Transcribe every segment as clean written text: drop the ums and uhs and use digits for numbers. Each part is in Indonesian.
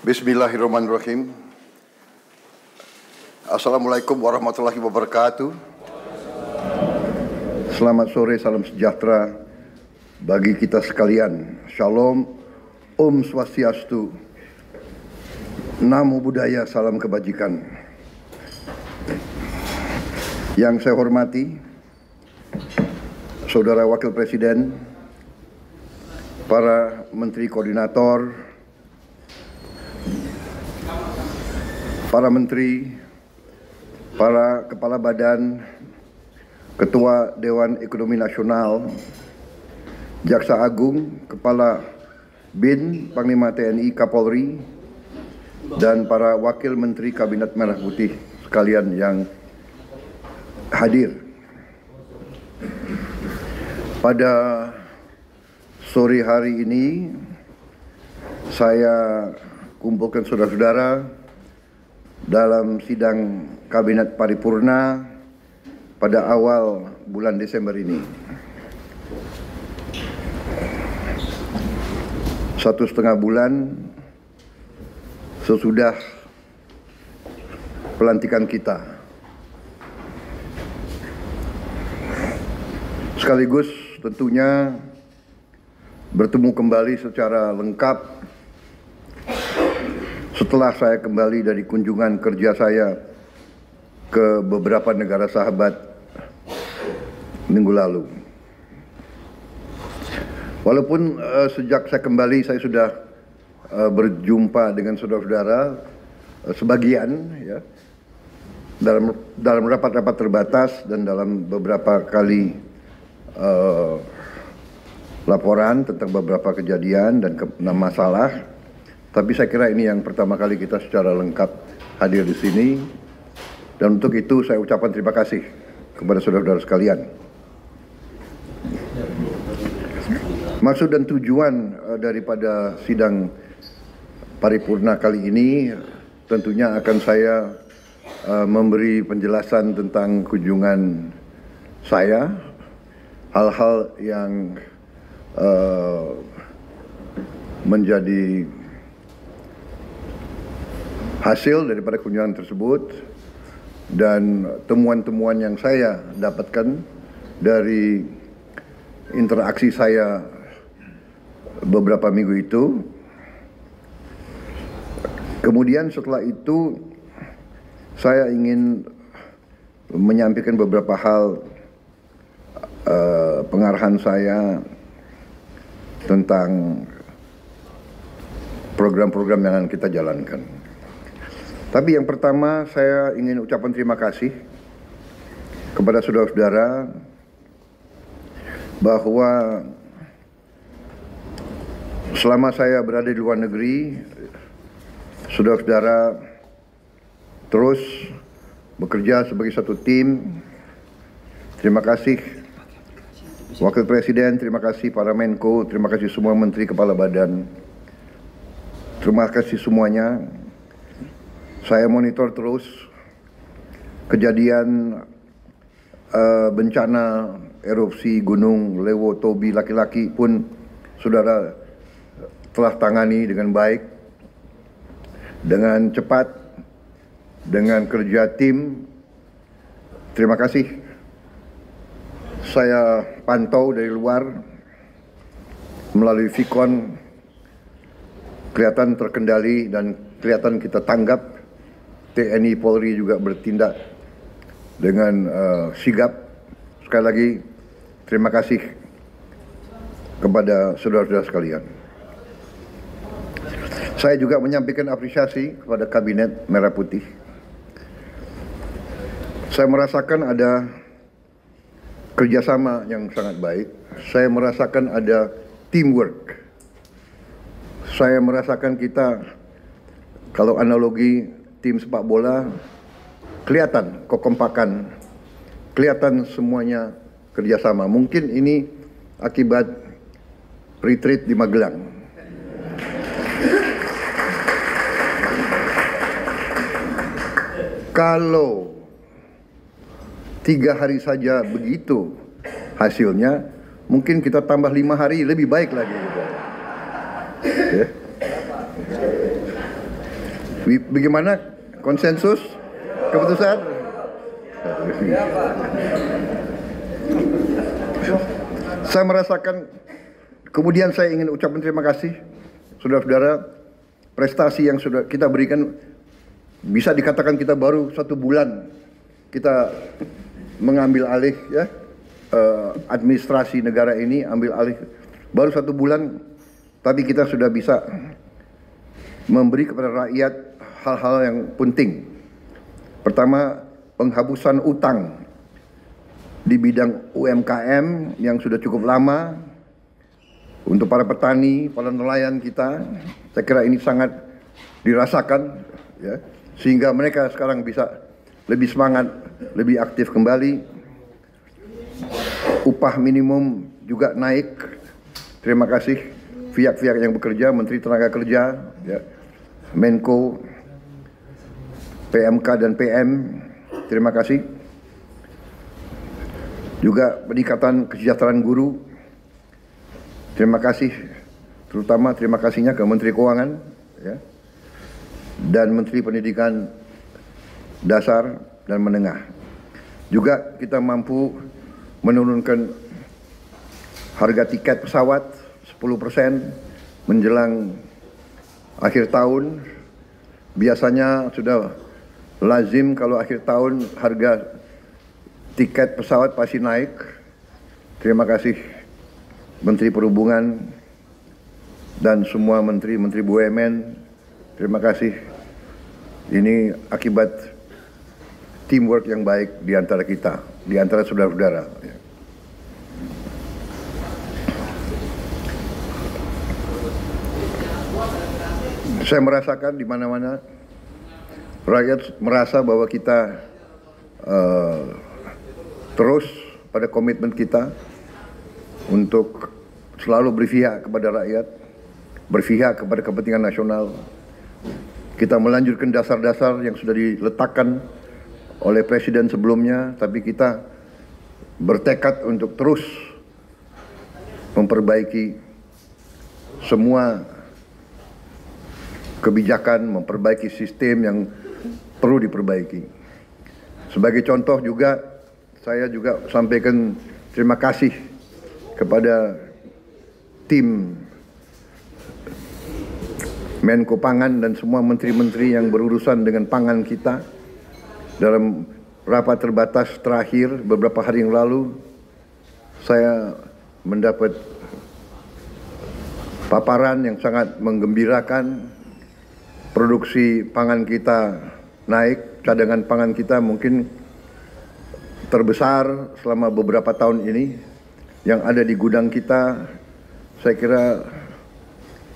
Bismillahirrahmanirrahim. Assalamualaikum warahmatullahi wabarakatuh. Selamat sore, salam sejahtera bagi kita sekalian. Shalom, Om Swastiastu, Namo Buddhaya, salam kebajikan. Yang saya hormati, Saudara Wakil Presiden, para Menteri Koordinator, para menteri, para kepala badan, ketua Dewan Ekonomi Nasional, Jaksa Agung, Kepala BIN, Panglima TNI, Kapolri, dan para wakil menteri Kabinet Merah Putih sekalian yang hadir. Pada sore hari ini, saya kumpulkan saudara-saudara dalam sidang Kabinet Paripurna pada awal bulan Desember ini. 1,5 bulan sesudah pelantikan kita. Sekaligus tentunya bertemu kembali secara lengkap setelah saya kembali dari kunjungan kerja saya ke beberapa negara sahabat minggu lalu. Walaupun sejak saya kembali saya sudah berjumpa dengan saudara-saudara sebagian ya dalam rapat-rapat terbatas dan dalam beberapa kali laporan tentang beberapa kejadian dan masalah. Tapi saya kira ini yang pertama kali kita secara lengkap hadir di sini. Dan untuk itu saya ucapkan terima kasih kepada saudara-saudara sekalian. Maksud dan tujuan daripada sidang paripurna kali ini tentunya akan saya memberi penjelasan tentang kunjungan saya, hal-hal yang menjadi hasil daripada kunjungan tersebut dan temuan-temuan yang saya dapatkan dari interaksi saya beberapa minggu itu. Kemudian setelah itu saya ingin menyampaikan beberapa hal pengarahan saya tentang program-program yang akan kita jalankan. Tapi yang pertama saya ingin ucapkan terima kasih kepada saudara-saudara bahwa selama saya berada di luar negeri, saudara-saudara terus bekerja sebagai satu tim. Terima kasih Wakil Presiden, terima kasih para Menko, terima kasih semua Menteri Kepala Badan. Terima kasih semuanya. Saya monitor terus kejadian bencana erupsi Gunung Lewo Tobi Laki-Laki pun saudara telah tangani dengan baik, dengan cepat, dengan kerja tim. Terima kasih. Saya pantau dari luar melalui Vicon, kelihatan terkendali dan kelihatan kita tanggap TNI Polri juga bertindak dengan sigap. Sekali lagi terima kasih kepada saudara-saudara sekalian. Saya juga menyampaikan apresiasi kepada Kabinet Merah Putih. Saya merasakan ada kerjasama yang sangat baik. Saya merasakan ada teamwork. Saya merasakan kita, kalau analogi tim sepak bola, kelihatan kekompakan, kelihatan semuanya kerjasama. Mungkin ini akibat retreat di Magelang. Kalau 3 hari saja begitu hasilnya, mungkin kita tambah 5 hari lebih baik lagi. Ya. Bagaimana konsensus keputusan? Saya merasakan, kemudian saya ingin ucapkan terima kasih saudara-saudara, prestasi yang sudah kita berikan. Bisa dikatakan kita baru 1 bulan kita mengambil alih ya administrasi negara ini, ambil alih baru 1 bulan, tapi kita sudah bisa memberi kepada rakyat hal-hal yang penting. Pertama, penghapusan utang di bidang UMKM yang sudah cukup lama untuk para petani, para nelayan kita. Saya kira ini sangat dirasakan ya, sehingga mereka sekarang bisa lebih semangat, lebih aktif kembali. Upah minimum juga naik. Terima kasih pihak-pihak yang bekerja, Menteri Tenaga Kerja, ya, Menko, PMK dan PM. Terima kasih. Juga peningkatan kesejahteraan guru. Terima kasih, terutama terima kasihnya ke Menteri Keuangan, ya, dan Menteri Pendidikan Dasar dan Menengah. Juga kita mampu menurunkan harga tiket pesawat 10% menjelang akhir tahun. Biasanya sudah lazim kalau akhir tahun harga tiket pesawat pasti naik. Terima kasih Menteri Perhubungan dan semua menteri-menteri BUMN. Terima kasih. Ini akibat teamwork yang baik di antara kita, di antara saudara-saudara. Saya merasakan di mana-mana rakyat merasa bahwa kita terus pada komitmen kita untuk selalu berpihak kepada rakyat, berpihak kepada kepentingan nasional. Kita melanjutkan dasar-dasar yang sudah diletakkan oleh Presiden sebelumnya, tapi kita bertekad untuk terus memperbaiki semua kebijakan, memperbaiki sistem yang perlu diperbaiki. Sebagai contoh juga, saya juga sampaikan terima kasih kepada tim Menko Pangan dan semua menteri-menteri yang berurusan dengan pangan kita. Dalam rapat terbatas terakhir beberapa hari yang lalu, saya mendapat paparan yang sangat menggembirakan. Produksi pangan kita naik, cadangan pangan kita mungkin terbesar selama beberapa tahun ini. Yang ada di gudang kita, saya kira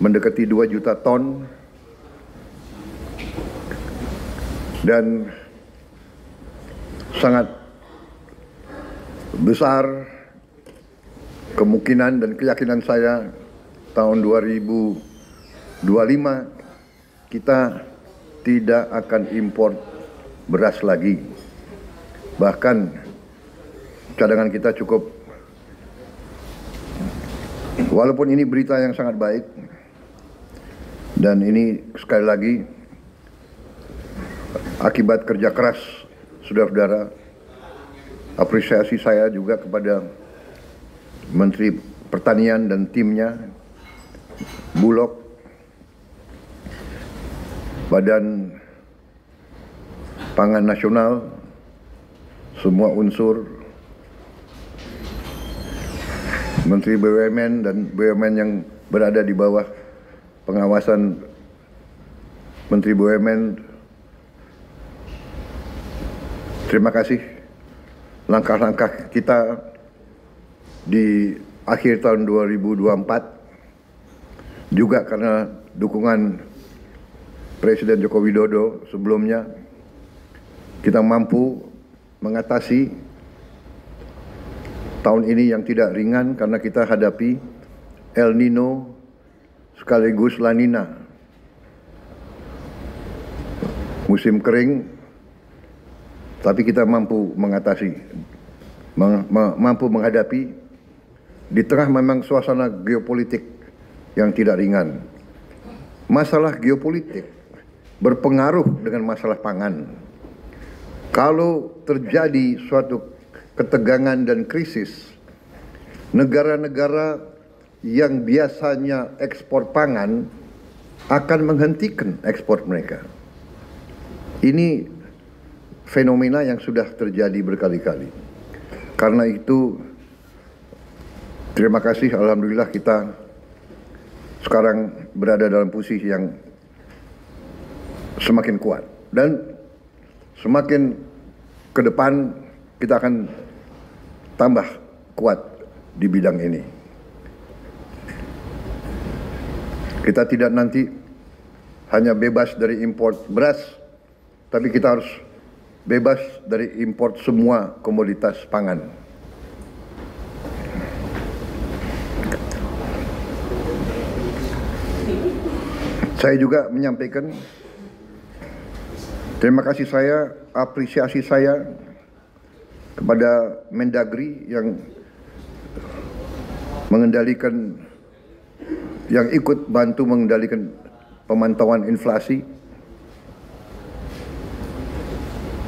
mendekati 2 juta ton, dan sangat besar kemungkinan dan keyakinan saya tahun 2025 kita tidak akan impor beras lagi. Bahkan cadangan kita cukup. Walaupun ini berita yang sangat baik, dan ini sekali lagi akibat kerja keras saudara-saudara. Apresiasi saya juga kepada Menteri Pertanian dan timnya, Bulog, Badan pangan nasional, semua unsur, Menteri BUMN dan BUMN yang berada di bawah pengawasan Menteri BUMN. Terima kasih langkah-langkah kita di akhir tahun 2024 juga karena dukungan Presiden Joko Widodo sebelumnya, kita mampu mengatasi tahun ini yang tidak ringan karena kita hadapi El Nino sekaligus La Nina. Musim kering, tapi kita mampu mengatasi, mampu menghadapi di tengah memang suasana geopolitik yang tidak ringan. Masalah geopolitik berpengaruh dengan masalah pangan. Kalau terjadi suatu ketegangan dan krisis, negara-negara yang biasanya ekspor pangan akan menghentikan ekspor mereka. Ini fenomena yang sudah terjadi berkali-kali. Karena itu, terima kasih, alhamdulillah kita sekarang berada dalam posisi yang semakin kuat. Dan semakin ke depan kita akan tambah kuat di bidang ini. Kita tidak nanti hanya bebas dari import beras, tapi kita harus bebas dari import semua komoditas pangan. Saya juga menyampaikan terima kasih saya, apresiasi saya kepada Mendagri yang mengendalikan, yang ikut bantu mengendalikan pemantauan inflasi.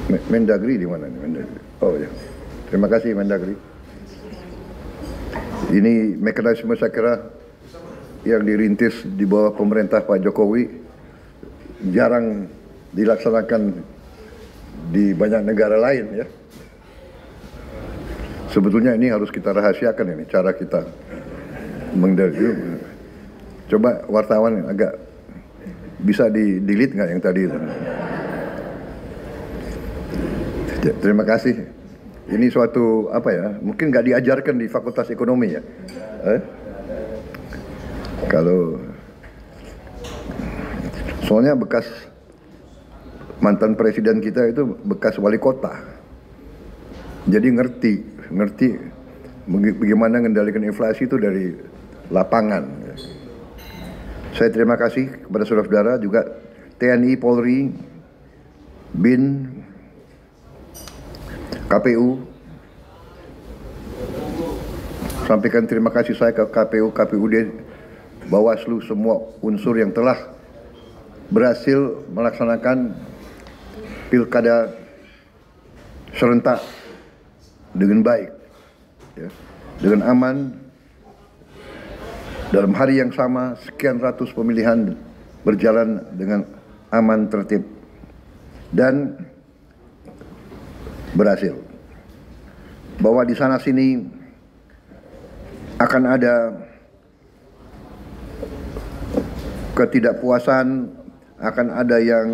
Mendagri di mana nih Mendagri? Oh ya, terima kasih Mendagri. Ini mekanisme saya kira yang dirintis di bawah pemerintah Pak Jokowi jarang dilaksanakan di banyak negara lain ya. Sebetulnya ini harus kita rahasiakan ini cara kita mengendalikan. Coba wartawan agak bisa di-delete nggak yang tadi itu? Terima kasih. Ini suatu apa ya? Mungkin nggak diajarkan di Fakultas Ekonomi ya. Kalau soalnya bekas mantan presiden kita itu bekas wali kota, jadi ngerti bagaimana mengendalikan inflasi itu dari lapangan. Saya terima kasih kepada saudara-saudara juga TNI, Polri, BIN, KPU. Sampaikan terima kasih saya ke KPU, KPUD, Bawaslu, semua unsur yang telah berhasil melaksanakan pilkada serentak dengan baik, ya, dengan aman. Dalam hari yang sama, sekian ratus pemilihan berjalan dengan aman, tertib, dan berhasil. Bahwa di sana sini akan ada ketidakpuasan, akan ada yang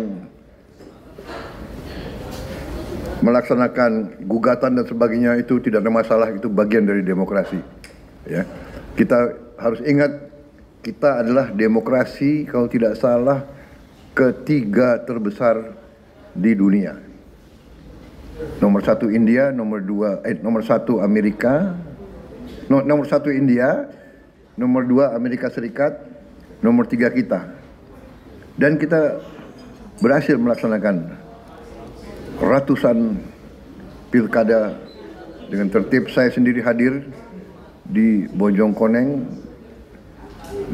melaksanakan gugatan dan sebagainya, itu tidak ada masalah, itu bagian dari demokrasi. Ya, kita harus ingat kita adalah demokrasi kalau tidak salah ketiga terbesar di dunia. Nomor satu India, nomor satu Amerika, nomor satu India, nomor dua Amerika Serikat, nomor tiga kita. Dan kita berhasil melaksanakan ratusan pilkada dengan tertib. Saya sendiri hadir di Bojongkoneng,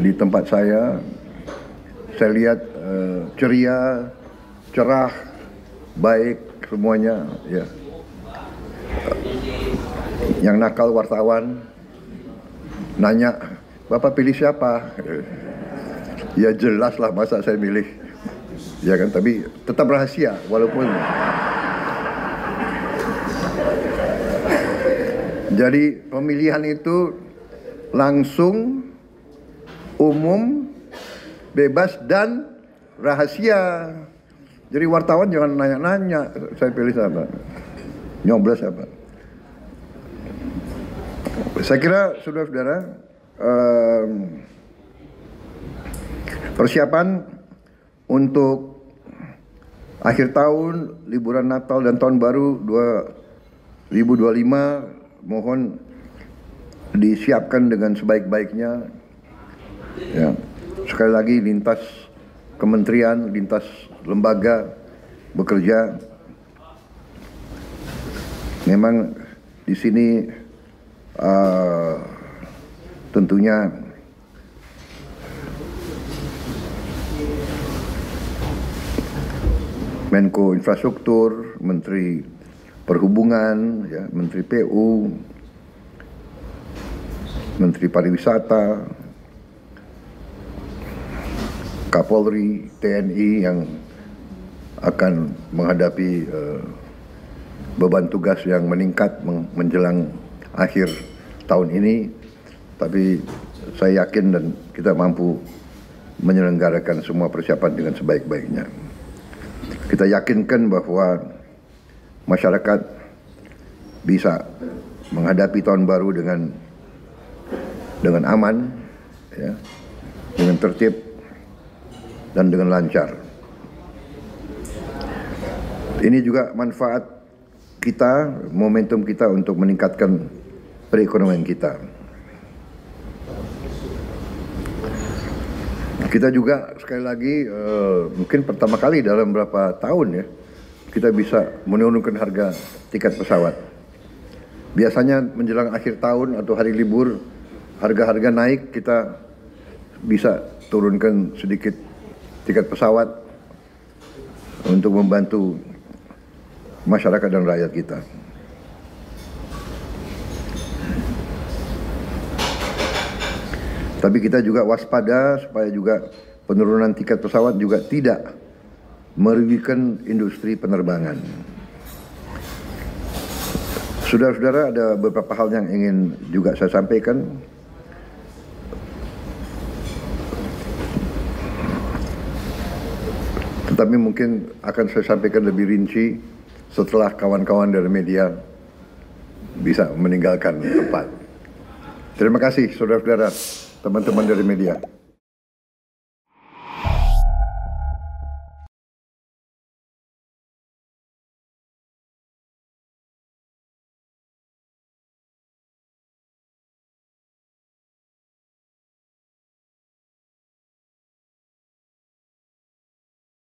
di tempat saya lihat ceria, cerah, baik semuanya ya. Yang nakal wartawan nanya, "Bapak pilih siapa?" Ya jelas lah, masa saya milih, ya kan, tapi tetap rahasia walaupun Jadi pemilihan itu langsung, umum, bebas dan rahasia. Jadi wartawan jangan nanya-nanya saya pilih siapa, nyoblos apa. Saya kira saudara-saudara, persiapan untuk akhir tahun, liburan Natal dan Tahun Baru 2025 mohon disiapkan dengan sebaik-baiknya. Ya. Sekali lagi lintas kementerian, lintas lembaga bekerja. Memang di sini tentunya Menko Infrastruktur, Menteri Perhubungan, ya, Menteri PU, Menteri Pariwisata, Kapolri, TNI yang akan menghadapi beban tugas yang meningkat menjelang akhir tahun ini. Tapi saya yakin dan kita mampu menyelenggarakan semua persiapan dengan sebaik-baiknya. Kita yakinkan bahwa masyarakat bisa menghadapi tahun baru dengan aman, ya, dengan tertib dan dengan lancar. Ini juga manfaat kita, momentum kita untuk meningkatkan perekonomian kita. Kita juga sekali lagi mungkin pertama kali dalam beberapa tahun ya, kita bisa menurunkan harga tiket pesawat. Biasanya menjelang akhir tahun atau hari libur, harga-harga naik, kita bisa turunkan sedikit tiket pesawat untuk membantu masyarakat dan rakyat kita. Tapi kita juga waspada supaya juga penurunan tiket pesawat juga tidak merugikan industri penerbangan. Saudara-saudara, ada beberapa hal yang ingin juga saya sampaikan. Tetapi mungkin akan saya sampaikan lebih rinci setelah kawan-kawan dari media bisa meninggalkan tempat. Terima kasih saudara-saudara, teman-teman dari media.